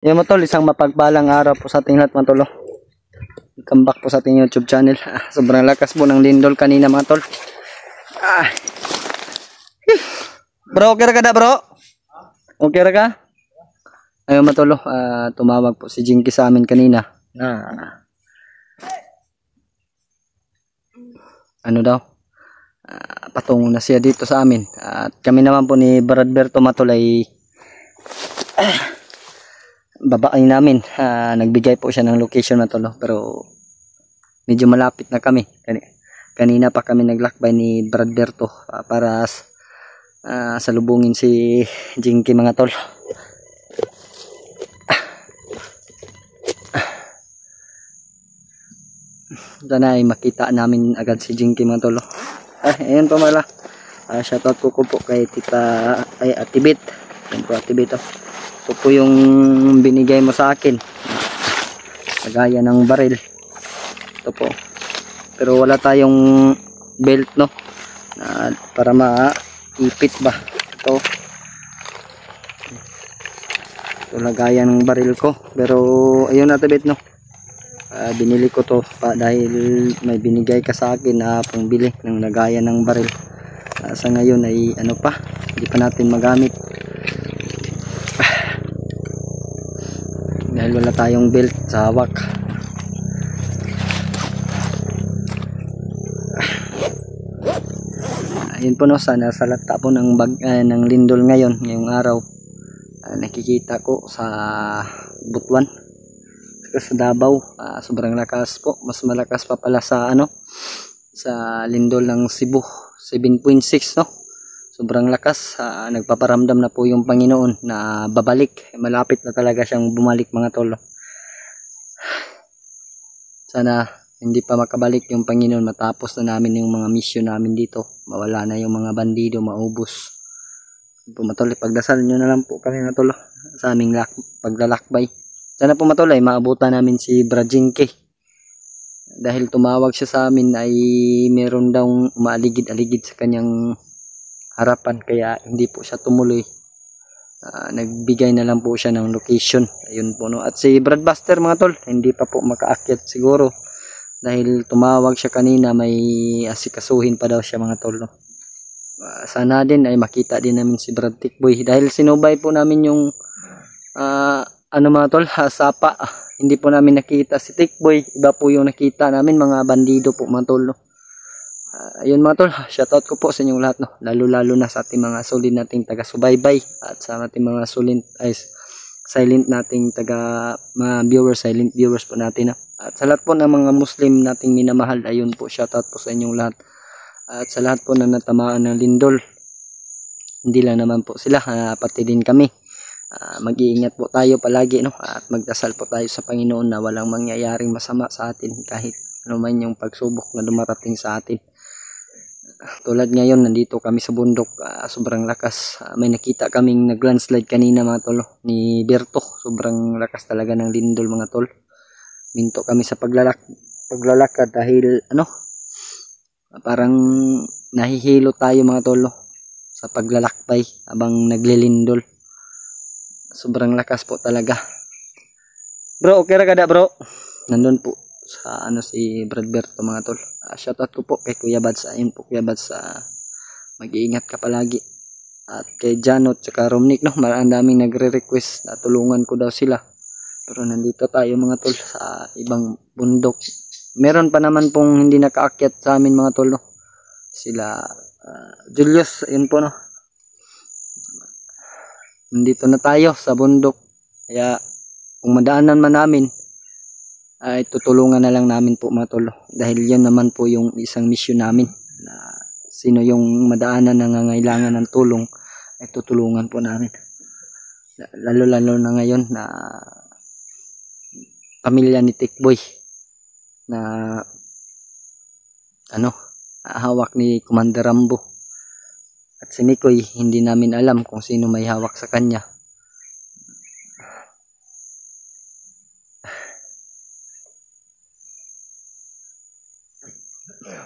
Yan mga tol, isang mapagpalang araw po sa ating lahat mga tol. Welcome back po sa ating YouTube channel. Sobrang lakas po ng lindol kanina mga tol. Bro, okay ka na bro? Okay ka? Ayun mga tol, tumawag po si Jinky sa amin kanina. Ano daw? Patungo na siya dito sa amin. At kami naman po ni Bradberto mga tol ay babae namin. Nagbigay po siya ng location na tolo, pero medyo malapit na kami. Kanina pa kami naglakbay ni Bradberto para salubungin si Jinky mga tol. Sana ay makita namin agad si Jinky mga tol. Ayun po mala. Shoutout ko po kay Tita ay Atibit. Ayun po Atibit. Ito po yung binigay mo sa akin. Kagaya ng baril. Ito po. Pero wala tayong belt no. Para maipit ba. Ito. Ito lagayan ng baril ko. Pero ayun Atibit no. Binili ko to dahil may binigay ka sa akin na pangbili ng lagayan ng baril. Sa ngayon ay ano pa, hindi pa natin magamit dahil wala tayong belt sa hawak. Ayun po no, sana sa lata po ng ng lindol ngayong araw. Nakikita ko sa Butuan, sa Davao, sobrang lakas po. Mas malakas pa pala sa sa lindol ng Cebu, 7.6 no. Sobrang lakas. Nagpaparamdam na po yung Panginoon na babalik. Malapit na talaga siyang bumalik mga tol. Sana hindi pa makabalik yung Panginoon, matapos na namin yung mga mission namin dito. Mawala na yung mga bandido, maubos. Pumatuloy, pagdasal nyo na lang po kami mga tol sa aming paglalakbay. Sana po matulay, maabutan namin si Jinky. Dahil tumawag siya sa amin ay meron daw umaaligid-aligid sa kanyang harapan. Kaya hindi po siya tumuloy. Nagbigay na lang po siya ng location. Ayun po no. At si Bradbuster mga tol, hindi pa po makaakyat siguro. Dahil tumawag siya kanina, may asikasuhin pa daw siya mga tol no. Sana din ay makita din namin si Brad Tikboy. Dahil sinubay po namin yung mga tol, sapa. Hindi po namin nakita si Tikboy. Iba po yung nakita namin, mga bandido po mga tol no. Ayun mga tol, shoutout ko po sa inyong lahat no. Lalo na sa ating mga solid nating taga-subaybay at sa ating mga silent nating mga viewers, silent viewers po natin no. At sa lahat po ng mga Muslim nating minamahal, ayun po, shoutout po sa inyong lahat. At sa lahat po na natamaan ng lindol, hindi lang naman po sila, pati din kami. Mag-iingat po tayo palagi no, at magdasal po tayo sa Panginoon na walang mangyayaring masama sa atin kahit ano man yung pagsubok na dumarating sa atin. Tulad ngayon, nandito kami sa bundok, sobrang lakas. May nakita kaming nag-landslide kanina mga tol ni Berto. Sobrang lakas talaga ng lindol mga tol. Minto kami sa paglalakad dahil parang nahihilo tayo mga tol sa paglalakbay habang naglilindol. Sobrang lakas po talaga. Bro, okay ra kada bro? Nandun po sa si Bradberto mga tol. Shoutout ko po kay Kuya Bads. Ayun po Kuya Bads, mag-iingat ka palagi. At kay Janot tsaka Romnick no, ang daming nagre-request na tulungan ko daw sila. Pero nandito tayo mga tol sa ibang bundok. Meron pa naman pong hindi nakaakyat sa amin mga tol no. Sila Julius, ayun po no. Nandito na tayo sa bundok. Kaya kung madaanan man namin, ay tutulungan na lang namin po mga tol. Dahil yan naman po yung isang mission namin. Na sino yung madaanan na nangangailangan ng tulong, ay tutulungan po namin. Lalo na ngayon na pamilya ni Tikboy na hawak ni Commander Rambo. At si Mikoy, hindi namin alam kung sino may hawak sa kanya.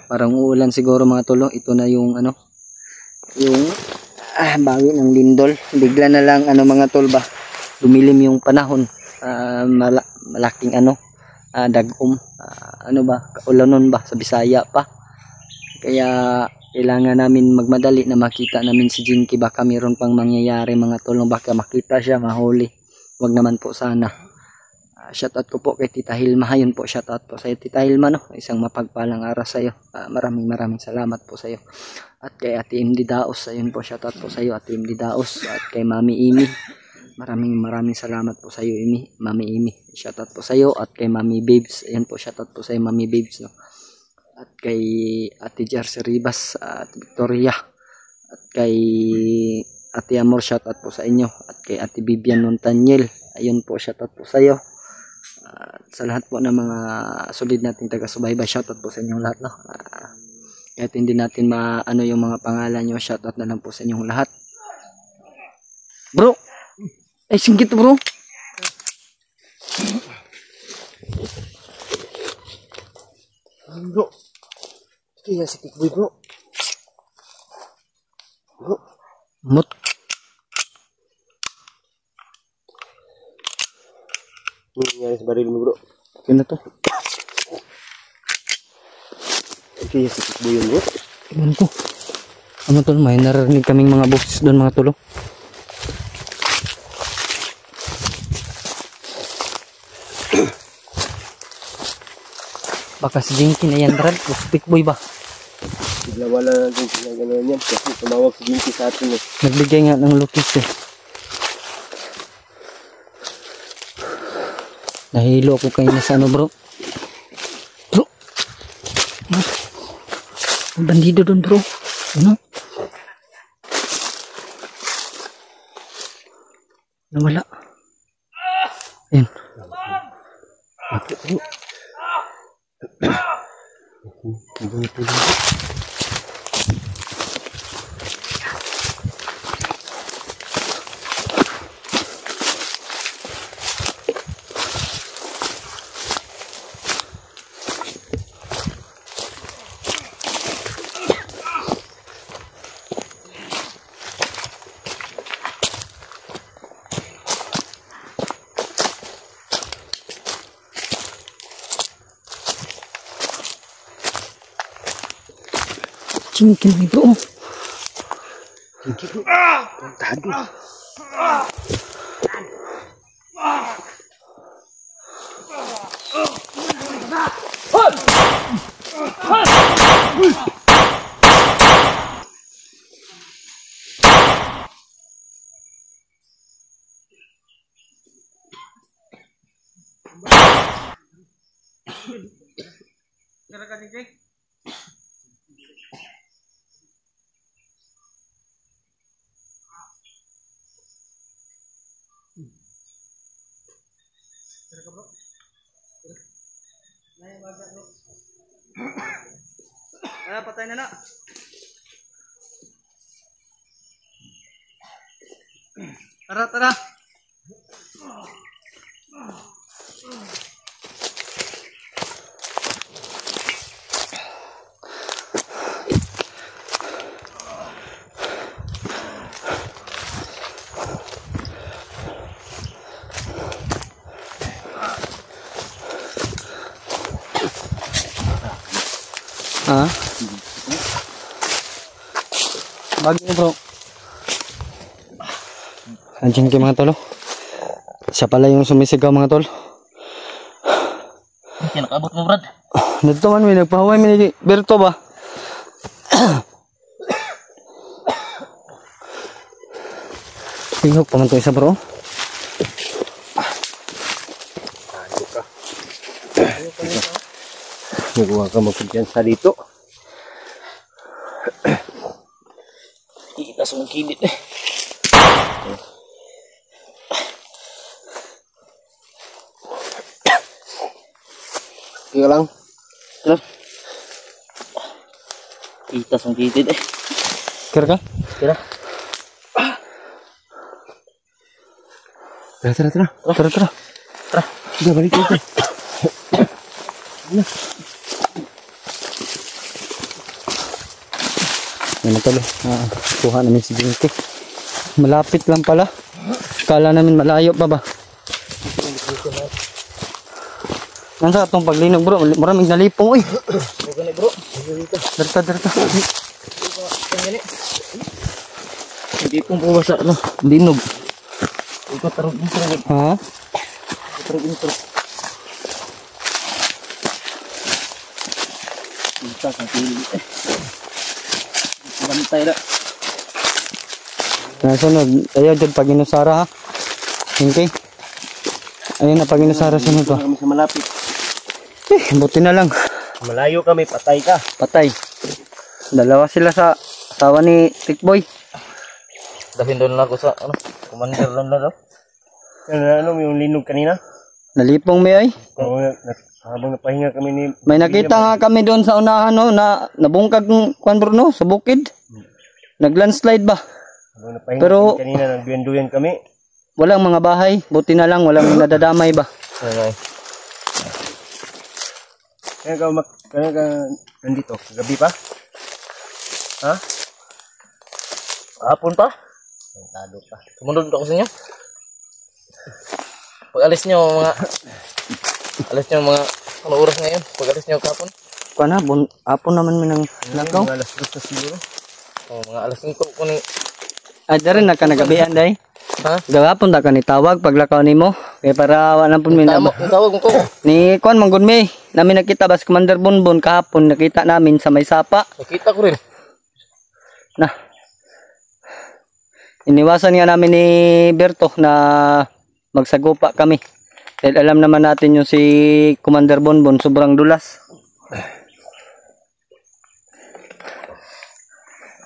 Parang uulan siguro mga tolo. Ito na yung yung bawi ng lindol. Bigla na lang mga tol ba, dumilim yung panahon. malaking dagom, ano ba, ulanon ba sa Bisaya pa. Kaya kailangan namin magmadali na makita namin si Jinky. Baka mayroon pang mangyayari mga tulong, baka makita siya, mahuli. Wag naman po sana. Shoutout ko po kay Tita Hilma. Yun po, shoutout po sa iyo Tita Hilma, no? Isang mapagpalang araw sa iyo. Maraming salamat po sa iyo. At kay Ate MD Daos, ayun po, shoutout po sa iyo Ate MD Daos. At kay Mami Imi, maraming salamat po sa iyo Mami Imi. Shoutout po sa iyo. At kay Mami Babes, ayun po, shoutout po sa iyo Mami Babes, no? At kay Ate Jersey Ribas at Victoria, at kay Ate Amor, shoutout po sa inyo. At kay Ate Vivian Montaniel, ayun po, shoutout po sa iyo. Sa lahat po ng mga solid nating taga-subaybay, shoutout po sa inyong lahat, no? Kahit hindi natin maano yung mga pangalan nyo, shoutout na lang po sa inyong lahat. Bro, ay singgit bro. Bro, kaya si Tikboy bro. Bro, Mut. Ano nangyari sa baril mo bro? Kaya na to. Kaya si Tikboy yun bro. Iwan ko. Ano tol, may narinig kaming mga boses doon mga tulo. Baka si Jinky na yan, Brad. Tikboy ba? Bigla wala na din sila gano'n yan. Kasi tumawag si Jinky sa atin eh. Nagbigay nga ng location. Nahilo ako kayo na sa ano bro. Bro. Ang bandido doon bro. Ano? Nawala. Ayan. Jinky na bro. Jinky bro. Tado. Tara ka Jinky. Patay na na. Tara. Bagay bro. Anjing kayo mga tolo. Siya pala yung sumisigaw mga tol. Kinakabot mo Brad. Dito man may nagpahuway may Berto ba? Tingok pa man to isa bro. Nagawa ka magpagyansa dito. Iitas mong kibit eh. Tingnan lang. Tara. Iitas mong kibit eh. Kira ka? Tara. Tara. Sige, balik dito. Yan tol. Kuha namin si Jinky. Malapit lang pala. Kala namin malayo pa ba? Nansa atong paglinog bro, maraming nalipong oy. Gani bro. Darta. Hindi pong bumasa no. Linog. Ikaw tarong intro. Ha? Tarong intro. Kita sa pili. Bantay na. Nasunod, ayaw dyan pag inusara ha. Okay. Ayun na pag inusara sunod to. Kami sa malapit. Buti na lang. Malayo kami, patay ka. Patay. Dalawa sila sa asawa ni Tikboy. Dahin doon lang ako sa ano, commander lang na daw. Ano yung linog kanina? Nalipong may ay. Oo, habang napahinga kami ni... May nakita nga kami doon sa unahan no, na nabungkag ng kwan bro no, sa bukid. Naglandslide ba? Habang napahinga Pero- kami kanina, nagduyan-duyan kami. Walang mga bahay. Buti na lang walang nadadamay ba. Ay. Kaya ka nandito, gabi pa? Ha? Hapon pa? Sentado pa. Sumunod ako sa inyo. Pag alis nyo mga ano oras ngayon? Pag alis nyo kapon? Kwan na, hapon naman may nang nakaw. Mga alas 2 na siguro. Mga alas 5 ko ni. Ay, darin na ka nagabihan day. Ha? Gagapon ta ka ni tawag paglakaw nimo. Kaya para wala po may Tama, tawag mo ko. ni Kwan Manggun May. Namin nakita bas Commander Bonbon kahapon nakita namin sa may sapa. Nakita ko rin. Na. Iniwasan nga namin ni Berto na magsagupa kami. Dahil alam naman natin yung si Commander Bonbon sobrang dulas.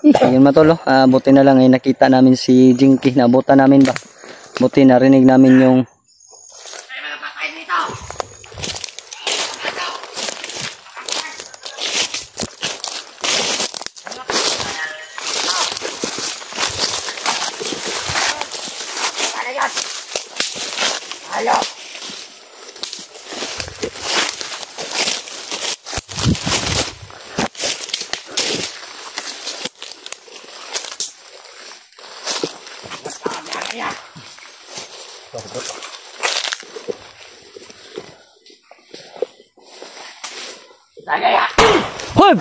Ayun matolo. Buti na lang ay nakita namin si Jinky. Nabutan namin ba? Buti narinig namin yung Hoy!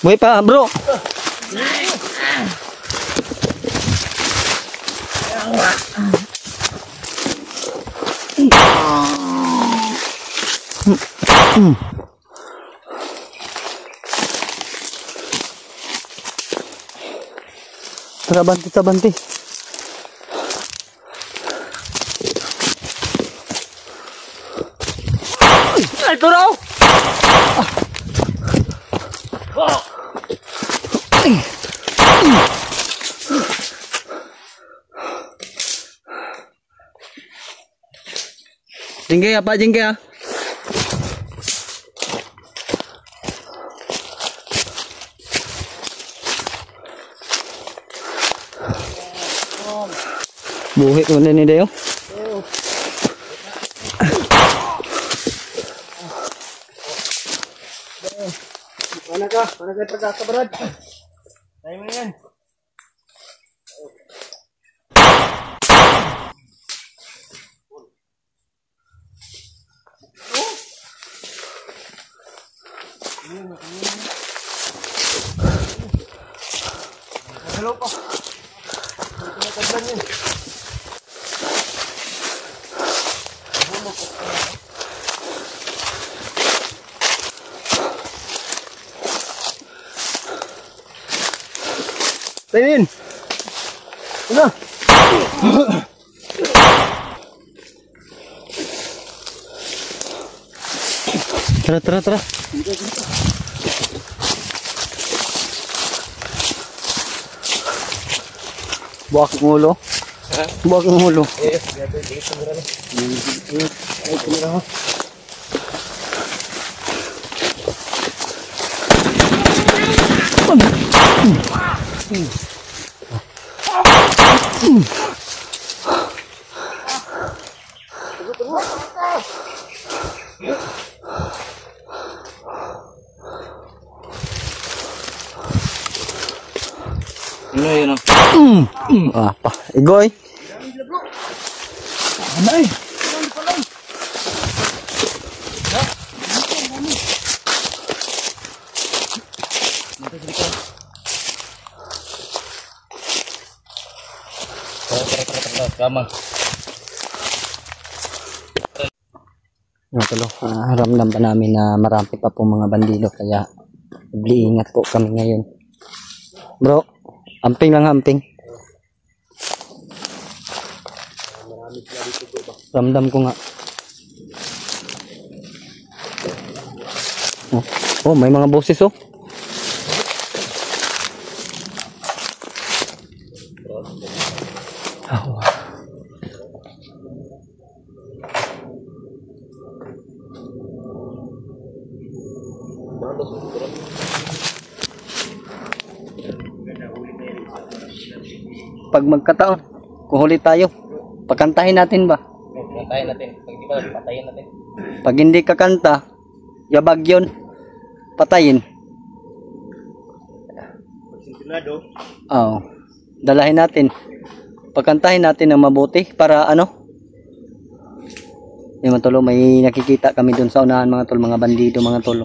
Buhay pa bro. Tabanti. Ito raw. Jingke apa jingke ya? Buhi ko na ni Deo. Mana ka tagasa Brad? Tayo mo yan. Hello po. Tayin. Ano? Tara. Buwak ng ulo. Buwak ng ulo. Ano yun oh? Ah, pa. Igoy. Anay! Kama. Yung tulo, ramdam pa namin na marami pa po mga bandido kaya ingat po kami ngayon. Bro, amping lang amping. Ramdam ko nga. Oh, may mga boses oh. Oh. Pag magkataon, kuhuli tayo. Pakantahin natin ba? Patayin natin. Pag di ba, patayin natin. Pag hindi kakanta, yabag yun. Patayin. Pagsintinado. Oo. Dalahin natin. Pagkantahin natin ng mabuti para ano? Yung mga tolo, may nakikita kami dun sa unahan mga tol, mga bandido mga tol.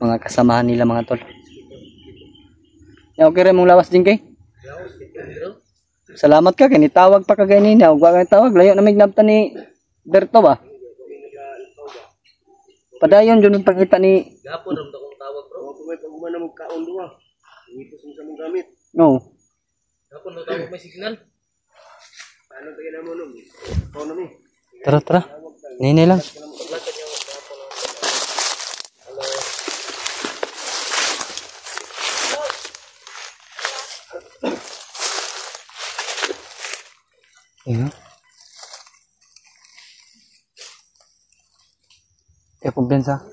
Mga kasamahan nila mga tol. Okay rin mong lawas din kay? Salamat ka, kinitawag pa ka ganina. Huwag ka tawag, layo na may gnabta ni Berto ba? Padayon dyan yung pagkita ni... Gapon, ramda kong tawag bro. Kung may pag-uma na magkaon doon. Ipos mo sa mong gamit. No. Gapon, tawag may signal. Paano tayo na mo nung? Ikaw na mi. Tara, tara. Nini lang. Iya. Kumpiyansa.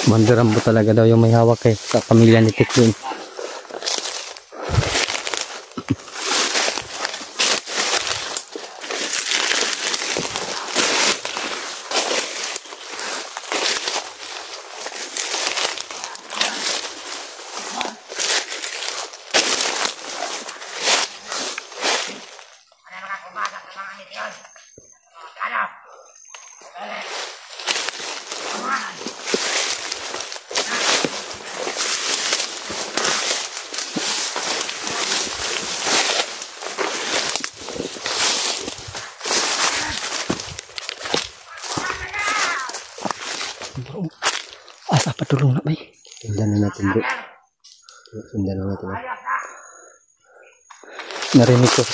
Mandarambo talaga daw yung may hawak sa pamilya ni Tiklin. Asa pa tulong na ba? Sundan na natin bro. Sundan na natin. Narinig ko sa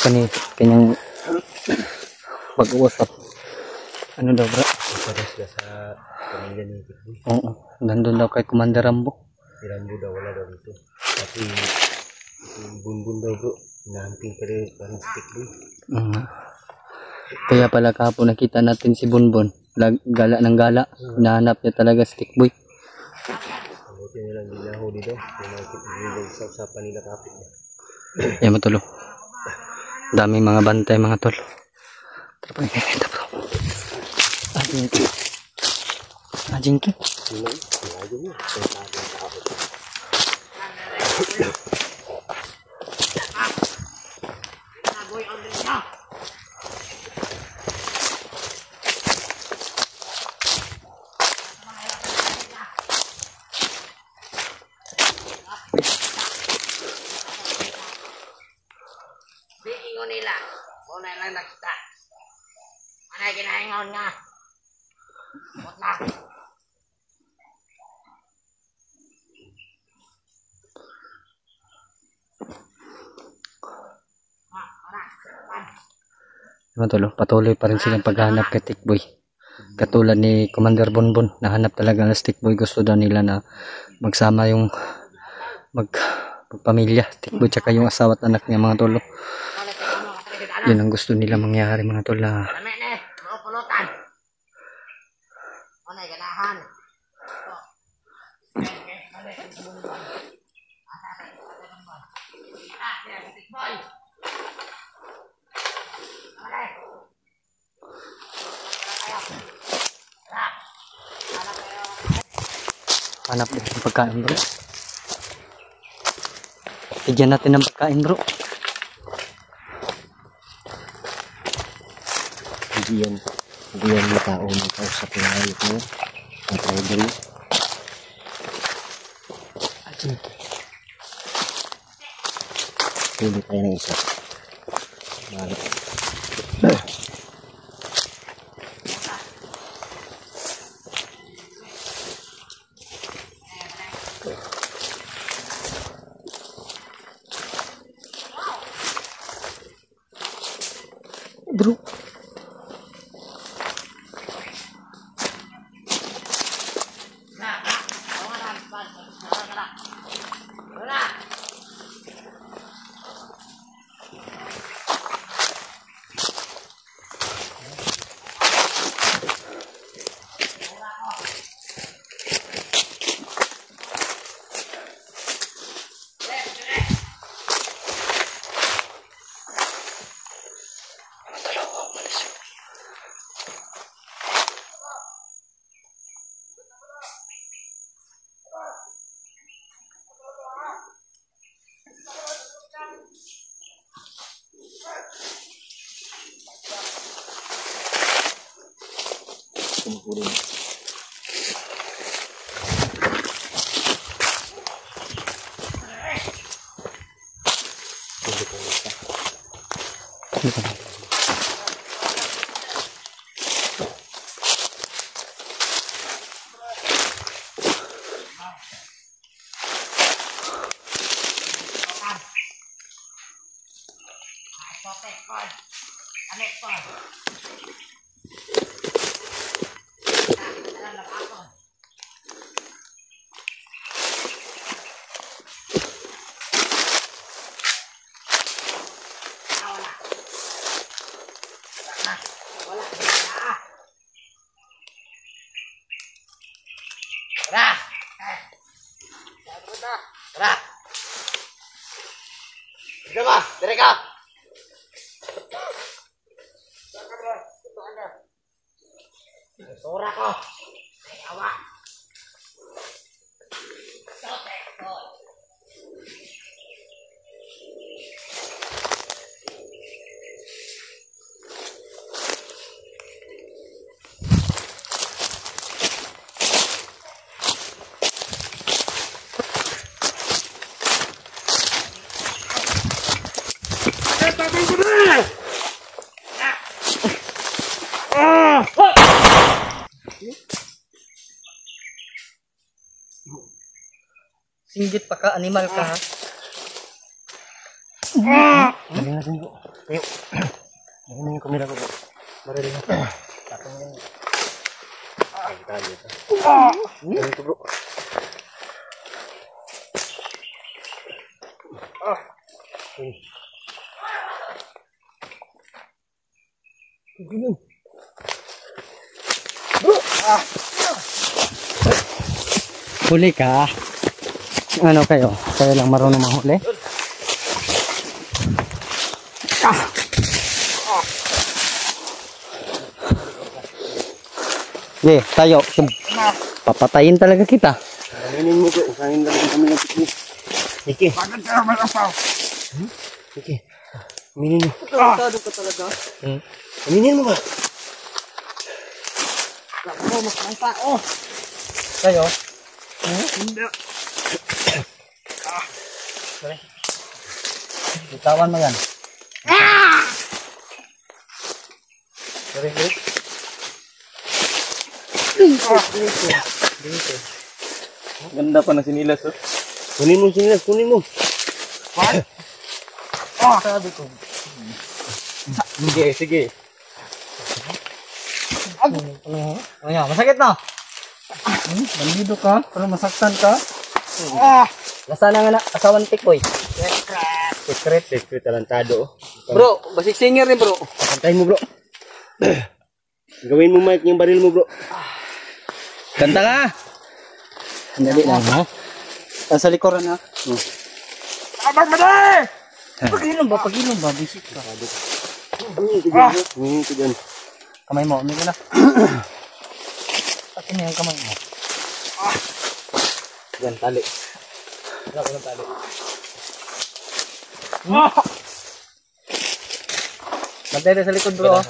kanyang pag-uusap. Ano daw bro? Para sila sa pamilya ni Tikboy. Oo. Nandun daw kay Commander Rambo. Si Rambo daw wala daw dito. Kasi bunbun daw bro. Inahamping pa rin parang si Tikboy. Kaya pala kahapon nakita natin si Bunbun. Gala ng gala. Hinahanap niya talaga si Tikboy. Buti nilang dinahuli daw. Yung sa usapan nila kapit na. Yan mo tulo. Daming mga bantay mga tol. Tara pa ikikita bro. Ajinki. Ajinki. Ingon nila. Muna lang nakita. Ano ginahingon nga? Mut na. Mga tol, patuloy pa rin silang paghahanap kay Tikboy. Katulad ni Commander Bonbon, nahanap talaga ng Tikboy. Gusto daw nila na magsama yung pamilya. Tikbo tsaka yung asawa at anak niya mga tol. Yun ang gusto nila mangyari mga tol. Dami na, mga pulutan. Ano, ganahan. Hanap din ng pagkain bro. Bigyan natin ng pagkain bro. Hindi yan yung tao may kausapin na hayop mo. Ang tayo dali. Huli tayo ng isa. Malap. Bro. Huli. Diba? Dire ka! Sura ko! Ay, awa! Sote ko! Singgit pa ka, animal ka ha. Hindi natin bro. Tayo. Ano yung kamera ko bro? Marali na. Tapang yan. Ay, tayo ito. Ano ito bro? Ganyan. Huli ka. Ano kayo? Kayo lang marunong mahuli? Sige, tayo. Papatayin talaga kita. Aminin mo bro. Usahin lang kami ng piknik. Sige. Bakit ka naman ang pao? Sige. Aminin mo. Tado ka talaga. Aminin mo ba? Ako, mas may tao! Kayo? Hindi! Bitawan mo yan. Sorry, bro. Ganda pa na sinilas oh. Kunin mo sinilas, kunin mo. Sabi ko. Sige, sige. Ayan, masakit na. Bandido ka, pero masaktan ka. Nasaan na nga na asawa ni Tikboy? Secret talentado. Bro, basic singer ni bro. Kantahin mo bro. Gawin mo mic yung baril mo bro. Kanta ka! Dali lang ha. Sa likuran ha. Abang mali! Pag-inom ba? Bisik ka. Humingi ko dyan. Kamay mo, umigo na. Akin na yung kamay mo. Yan, tali. Wala ko ng tali. Bantay sa likod bro.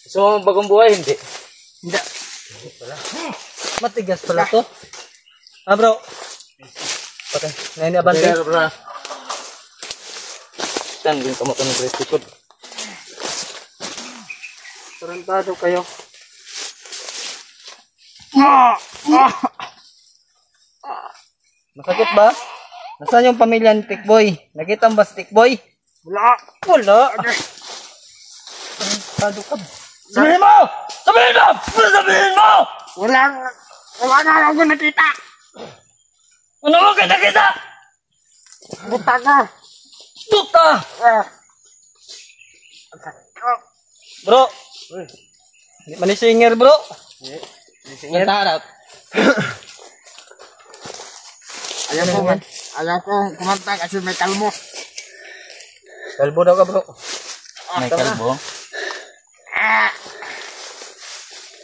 So, bagong buhay, hindi. Hindi. Matigas pala to. Ah bro. Patay. Ngayon na bantay. Bro. Tan, yung kamoto ng Chris Tikod. Tarantado kayo. Masakit ba? Nasaan yung pamilya ni Tikboy? Nakita mo ba si Tikboy? Wala! Wala. Tarantado ka. Sabihin mo! Sabihin mo! Sabihin mo! Wala nga ako nakita! Ano mo kita? Buta ka! Tuta! Bro. Hindi man ni singer bro. Kanta harap. Ayaw ko kumanta kasi may kalmo. Kalbo daw ka bro. May kalbo.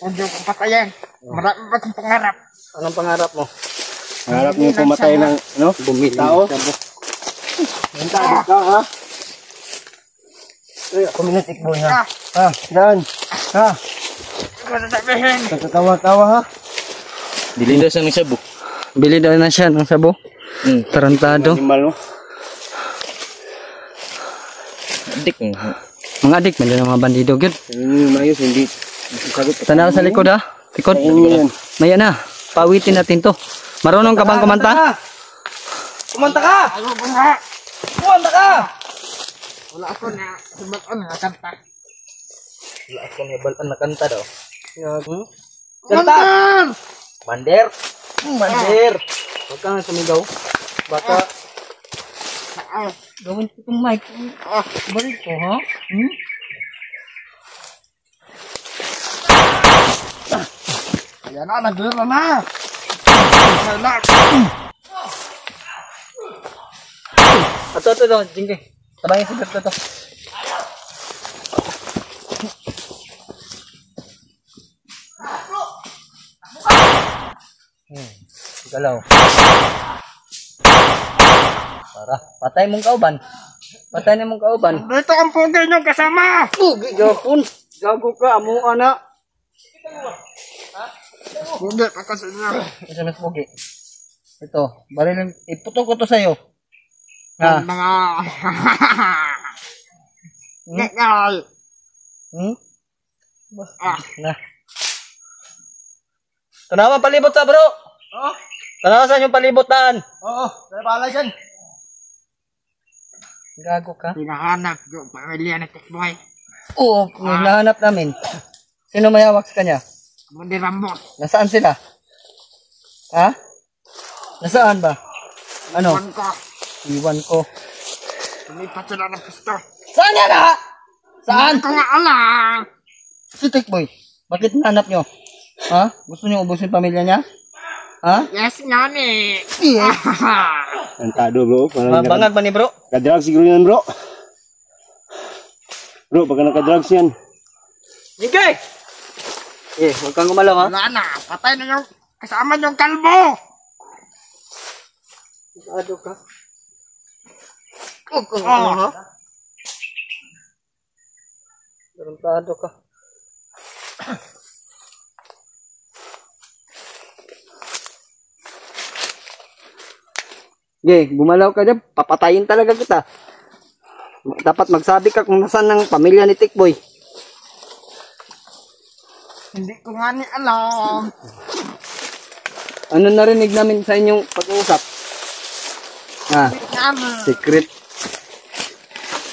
Hindi ko patayin. Marami pa akong pangarap. Anong pangarap mo? Harap niyo pumatay ng ano? Bumili. Tao? Talentado ka ha? Pamilya Tikboy ha. Yan. Ha? Hindi ko sasabihin. Tatawa-tawa ha? Dili daw siya ng shabu. Bili daw na siya ng sabo. Tarantado. Animal no? Adik. Mga adik, may mga bandido gyud. Yung mayos hindi. Sagot Tanaw sa likod ha. Likod. yan. Maya na. Pawitin natin to. Marunong ka bang kumanta? Kumanta ka! Ayaw ko nga. Kumanta ka! Wala ako na sumaton na kanta. Wala ako may balan na kanta daw. Kanta! Bander! Bander! Huwag ka nga sumigaw. Baka gawin ko itong mic. Balik ko ha? Ayan na, naglaro na. Ito, Jingke. Tabangin si Berto to. Galaw. Para, patay mong kauban. Patay na mong kauban. Dito ang pugay niyong kasama. Pugi, gapon. Gago ka, amo ana. Hindi, pagkasin niya. SMS pugi. Ito, baril iputok ko to sa'yo. Ha? Mga... Ngekal. Na. Tanawa palibot sa bro. Tanawa saan yung palibutan? Oo, saya bahala dyan. Gago ka. Hinahanap yung pamilya ni Tikboy. Oo, hinahanap namin. Sino may hawak sa kanya? Mundi Ramos. Nasaan sila? Ha? Nasaan ba? Ano? Iwan ko. Iwan ko. Lumipat sila ng pusto. Saan yan ha? Saan? Hindi ko nga alam. Si Tikboy. Bakit hinahanap nyo? Ha? Gusto nyo ubusin pamilya niya? Ha? Yes, nani. Yes. Talentado bro. Bangag ba ni bro? Ka-drugs siguro yan bro. Bro, pagka naka-drugs yan. Jingke! Eh, huwag kang gumalaw ha? Wala na. Patay na yung kasama yung kalbo. Sigado ka? Huwag kang gumalaw ha? Tarantado ka. Gumalaw ka dyan, papatayin talaga kita. Dapat magsabi ka kung nasaan ng pamilya ni Tikboy. Hindi ko nga ni alam. Ano narinig namin sa inyong pag-uusap? Secret.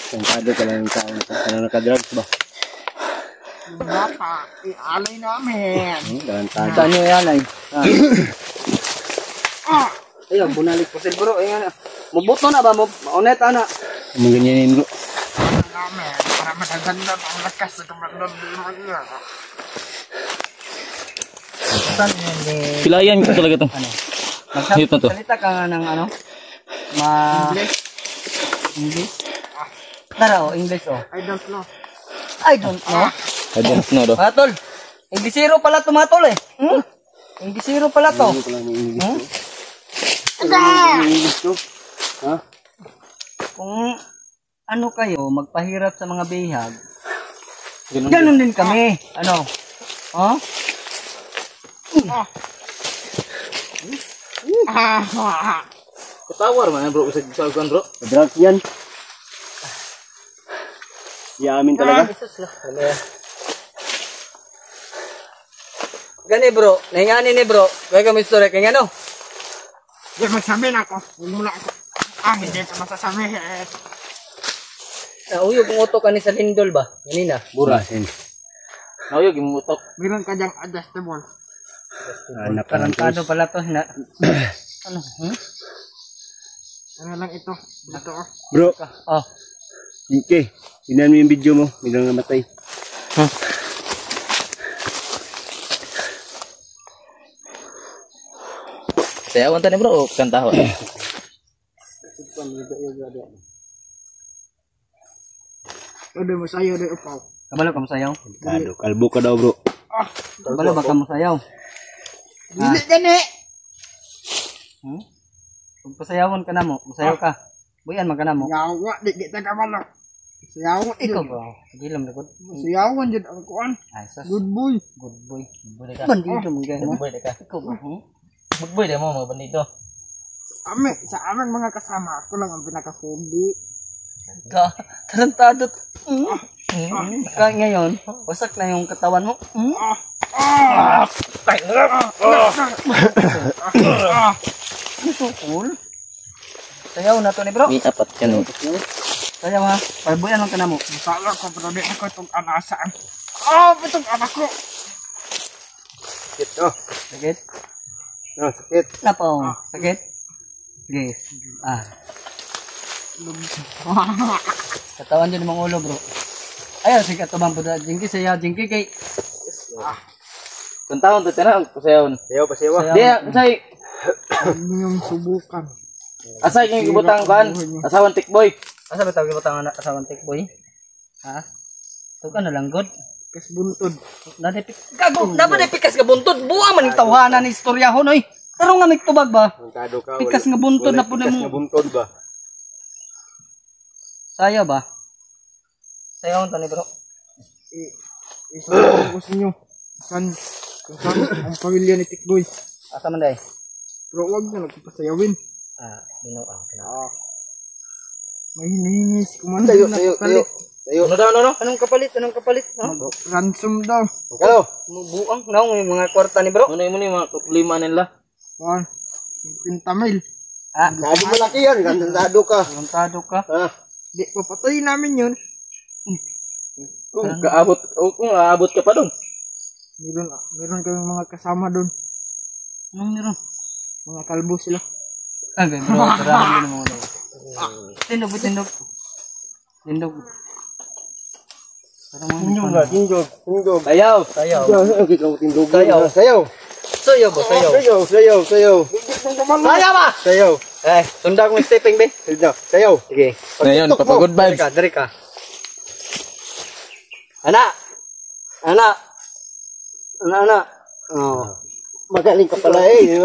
Talentado ka lang yung tao na naka-drugs ba? Mapa, ialay namin. Saan nyo yan ay? Ayun, bunalik po sila bro. Ayun, mabuto na ba? Maunet ana. Maganyanin bro. Namin, para mataganda ang lakas sa kamandang niya. Saan yun eh? Pilayan ko talaga to. Ano? Hit na to. Magsalita ka nga ng ano? English? Tara o, English o. I don't know. I don't know. I don't know do. Matol, Inglesero pala to matol eh. Inglesero pala to. Hmm? Kung ano kayo, magpahirap sa mga bihag, ganun din kami. Ano? Oh? Katawar man bro sa saguan bro. Drug yan. Yamin talaga. Gani bro, naingani ni bro. Kaya kami story kaya ano? Di magsabi na ako. Mula ako. Hindi ka masasabi. Nauyo kung utok ka ni sa lindol ba? Ganina. Burasin. Nauyog yung utok. Meron ka diyang adjustable. Tarantado pala to. Ano? Ano lang ito? Ito oh. Bro, Oh. okay. Tingnan mo yung video mo. Biglang namatay. Sayawan tani bro o kantaho. Udah mo sayo udah upaw. Kabalo ka mo sayaw? Kalbo ka daw bro. Kabalo ba ka mo sayaw? Dili gani. Kung pasayawon ka na mo, masayaw ka. Buyan man ka na mo. Yawa di kita kabalo. Sayawan Ikaw ito. ba? Gilam na gud. Sayawan jud ang kuan. Ay sus. Good boy. Good boy. Boy ka. Bandido mo gaya mo. Boy ka. Ikaw ba? Boy mo mga bandido. Sa amin mga kasama ako lang ang pinaka-foodie. Tarantado. Kaya ngayon, wasak na yung katawan mo. Cool. Sayaw na to ni bro. May apat ka no. Sayaw ha. Pagbuyan lang ka na mo. Masala ko pero di ako itong anasaan. Itong anak ko. Sakit oh. Sakit? Sakit. Napo. Sakit? Sige. Katawan dyan mga ulo bro. Ayaw, sige katubang po da. Jingki sayaw. Jingki kay... Kantahon to tanang pasayawan. Sayaw pa sayaw. Sayaw. Di say Huwag niyong subukan. asay yung gibutang kan. Asawan tikboy. Asa ba tawag yung batang anak asawang tikboy? Ha? Ito ka na lang good. Kas buntod. Gago, dapat pikas nga buntod. Buwa man yung tawanan ni istoryahon oy. Pero nga may tubag ba? Kontado ka. Pikas nga buntod na po na Pikas nga mo. buntod ba? Sayaw ba? Sayaw to ni bro. Isasabi ko sa inyo. Kung saan ang pamilya ni Tikboy. Asa man day? Pero huwag na nagpapasayawin. May hinihingi si Kumanda na kapalit. Ano daw no? Anong kapalit? Anong kapalit? Ha? Ransom daw. Kalo. Buang. Naong yung mga kwarta ni bro. Ano mo ni mga lima nila? 50 mil. Nado malaki yan. Nado ka. Tarantado ka. Di, papatay namin yun. Kung aabot ka pa doon. Meron kaming mga kasama doon. Anong meron? Mga kalbo sila. Okay bro, tarahan din mo daw. Tindog. Tindog. Tindog. Sayaw. Sayaw. Tindog. Sayaw. Sayaw. Sayaw ba? Sayaw. Sayaw. Sayaw ba? Sayaw. Sunda ko yung stepping be. Sayaw. Sige. Ngayon, papa good vibes. Dari ka. Anak. Oh. Magaling ka pala eh.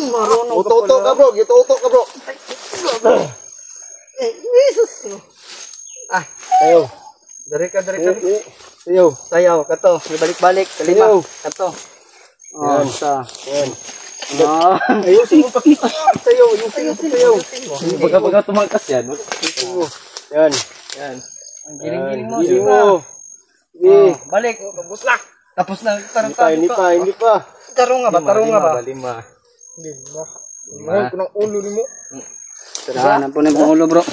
Marunong ka Uto ka bro. Uto ka bro. Jesus. Sayaw. Dari ka. Sayaw. Sayaw. Kato. May balik-balik. Kalima. Sayaw. Kato. Yan. Sa. Yan. Ayusin mo pa. Sayaw. Sayaw. Pagka tumangkas yan. Yan. Yan. Ang giling-giling mo. Giling Sige. mo. Sige. Balik. Buslak. Tapos na. Hindi pa. Tarong nga ba? Lima. Mahal ko ng ulo ni mo. Tarahan po ng pangulo bro.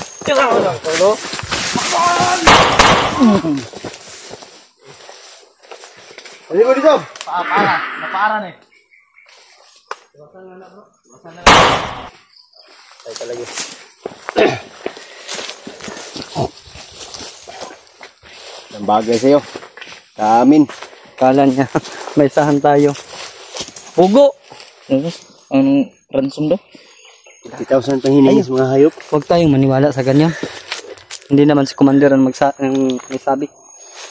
Dali mo dito. Napaaran eh. Ay talaga. Ang bagay sa'yo. Sa amin. Kala niya, may sahan tayo. Pugo! Ang ransom daw? 50,000 pang hiningi sa mga hayop. Huwag tayong maniwala sa ganyan. Hindi naman si Commander ang may sabi.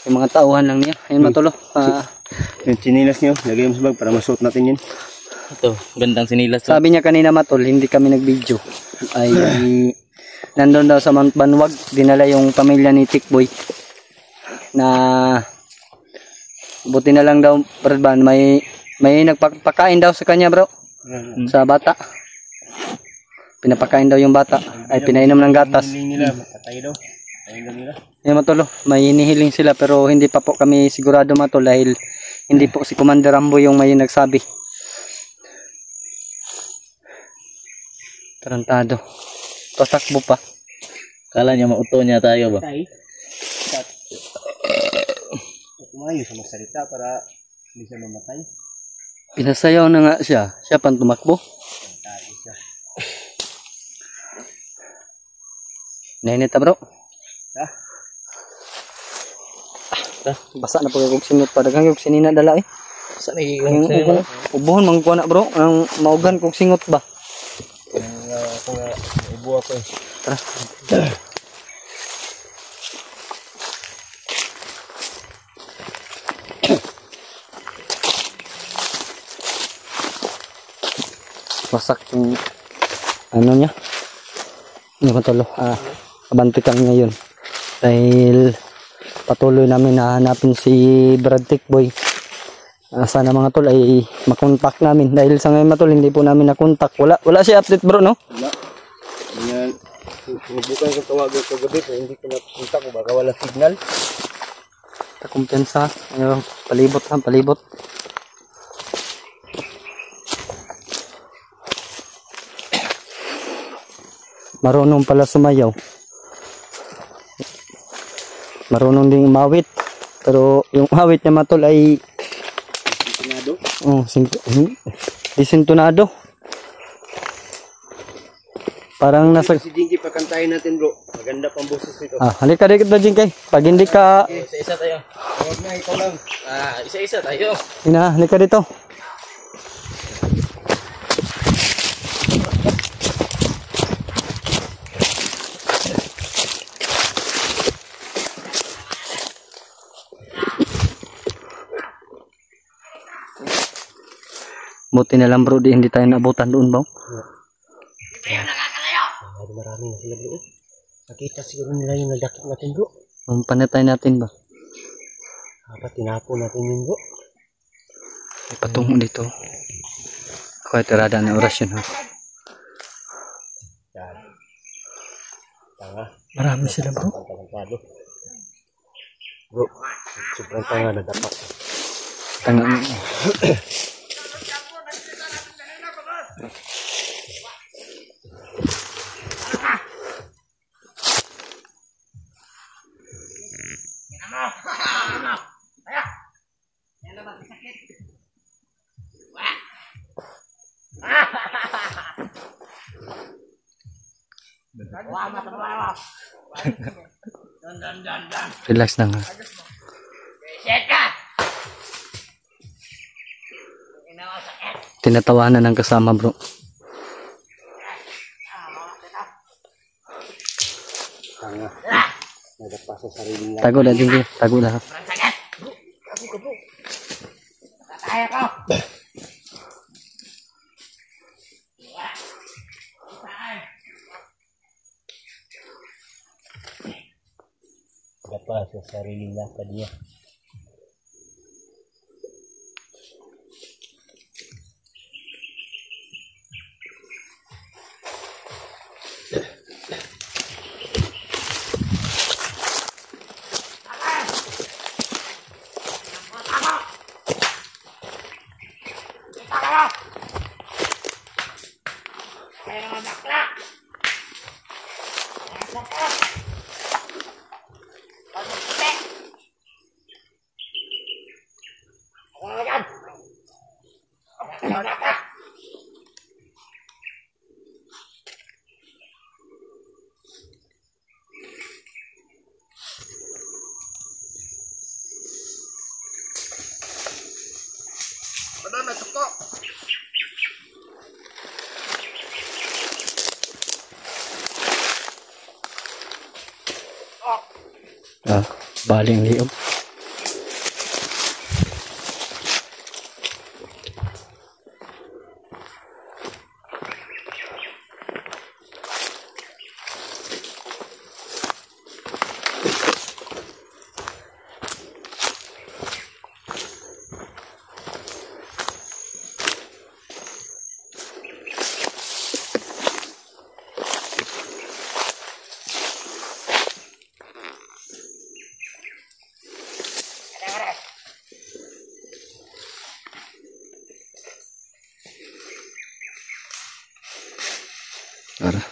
Yung mga tauhan lang niya. Ayun matulo. Yung chinilas niyo, lagay mo sa bag para masuot natin yun. Ito, gandang sinilas. Sabi niya kanina matol, hindi kami nag-video. Ay, nandun daw sa Mount Banwag, dinala yung pamilya ni Tikboy. Na, buti na lang daw, Bradban, may nagpapakain daw sa kanya bro. Sa bata. Pinapakain daw yung bata. Ay, pinainom ng gatas. Hiling nila, matay daw. Ayun daw nila. Yan matolo, may hinihiling sila pero hindi pa po kami sigurado matol dahil hindi po si Commander Rambo yung may nagsabi. Tarantado. Pasakbo pa. Kala niya mauto niya tayo ba? Kumayo sa magsalita para hindi siya mamatay. Pinasayaw na nga siya. Siya pang tumakbo. Tagi siya. Nainit bro. Ha? Basa na po yung sinot pa. Dagang yung sinina dala eh. Saan eh? Yung ubuhon mangkuha na bro. Ang maugan kong singot ba? Ako nga, ubo ako eh. Tara. Wasak yung ano niya. Yung matalo. Abanti kami ngayon. Dahil patuloy namin nahanapin si Brad Tikboy. Sana mga tol ay makontak namin. Dahil sa ngayon matol hindi po namin nakontak. Wala siya update bro no? Wala. Ganyan. Subukan ko tawagan ko gabi pero hindi ko napunta ko baka wala signal. Kumpiyansa. Ayun, palibot ha, palibot. Marunong pala sumayaw. Marunong ding umawit. Pero yung awit niya matol ay Sintonado? disintonado. Parang nasa... Si Jinky pakantayin natin bro. Maganda pang boses nito. halika dito Jinkay. Pag hindi ka... Isa-isa tayo. Huwag na, ikaw lang. Isa-isa tayo. Halika dito. Buti na lang bro, hindi tayo naabutan doon ba? Marami na sila bro. Nakita siguro nila yung nagdakit natin bro. Panatay natin ba? Dapat tinapo natin yun bro. Patungo dito. Kaya tirada na orasyon ha. Yan. Tanga. Marami sila bro. Tangantado. Bro, sobrang tanga na dapat. Tanga. Relax lang ha. Tinatawanan ng kasama bro. Tanga. Nadapa sa sarili niya. Tago na din. Tago na. Nadapa sa sarili niya pa niya. Baling liog. Ara.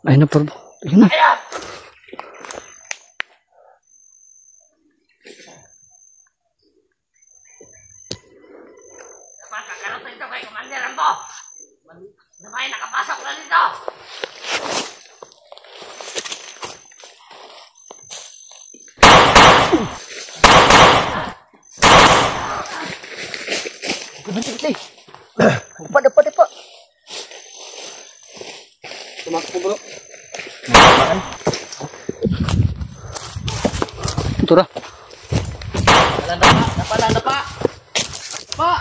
Ay na por. Ayun na. Nakapasok na dito! Dapat. Tumakbo bro. Ito ra. Napalanda pa. Pa.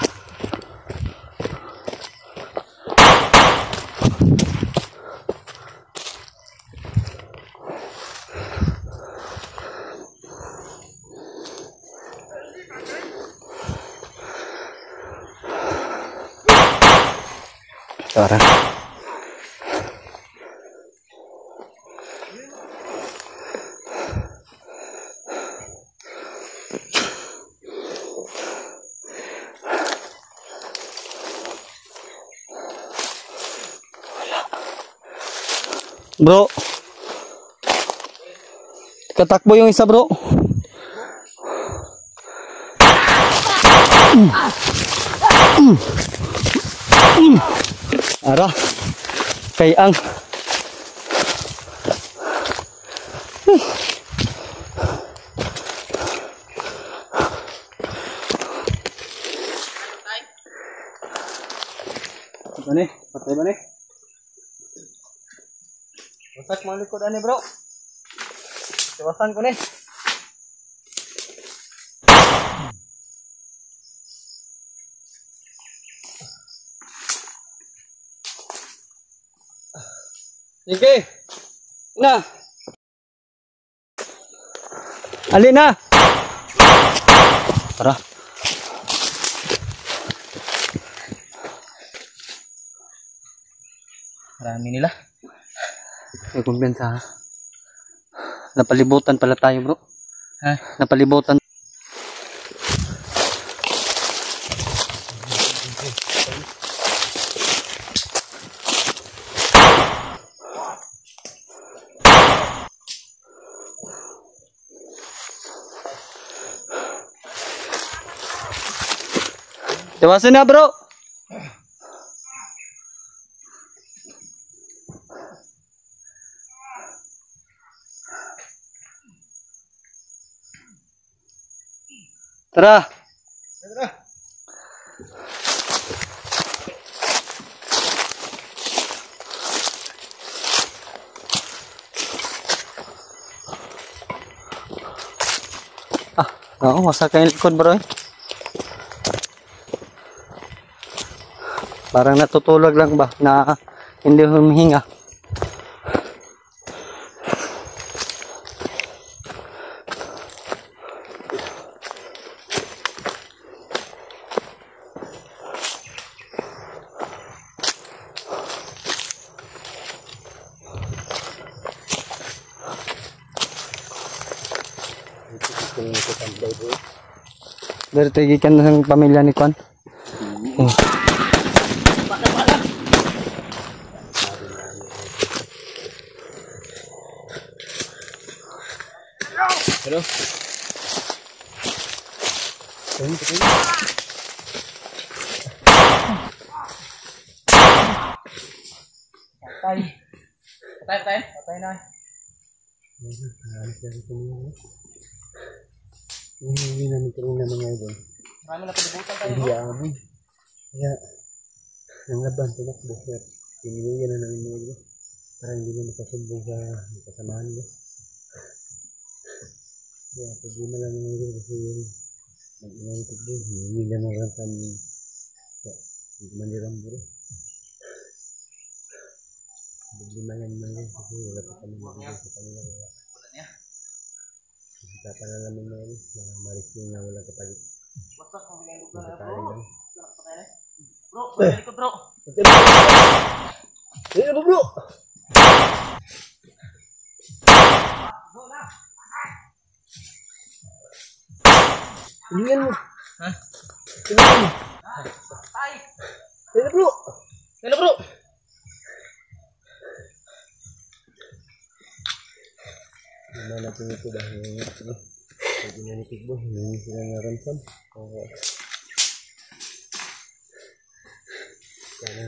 Tara. Bro. Katakbo yung isa, bro. Ara. Kay ang. Patay ba ni? Wasak mga likod ani bro. Iwasan ko ni. Sige. Na. Ali na. Tara. Marami nila. May kumpensa. Napalibutan pala tayo bro. Ha? Napalibutan. Tewasin na bro. Tara. Oo, wasak yung likod bro eh. Parang natutulog lang ba na hindi humihinga. Dari tigikan ng pamilya ni Kwan. Hello. Patay na. Halos lang ito mo. Hindi namin kanina mga idol. Marami na palibutan tayo. Hindi amin. Kaya, ang laban, tumakbo. Kaya, piniluyan na namin mga idol. Para hindi na makasumbong sa kasamahan mo. Kaya, problema lang mga idol. Kasi yung mag-inang tukbo. Hindi na narantam sa mandirang buro. Problema yan mga idol. Kasi wala pa kami mag-idol sa kanila. Kita na namin mga idol. Marising na wala kapalit. Basta kung bigay lugar na Patay bro. lang. Bro, balik ka bro. Ayan mo bro! Tingnan mo! Ha? Tingnan mo! Ay! Ayan bro! Hello bro! Naman natin ito dahil pag inanitig mo, hindi sila naransam. Kaya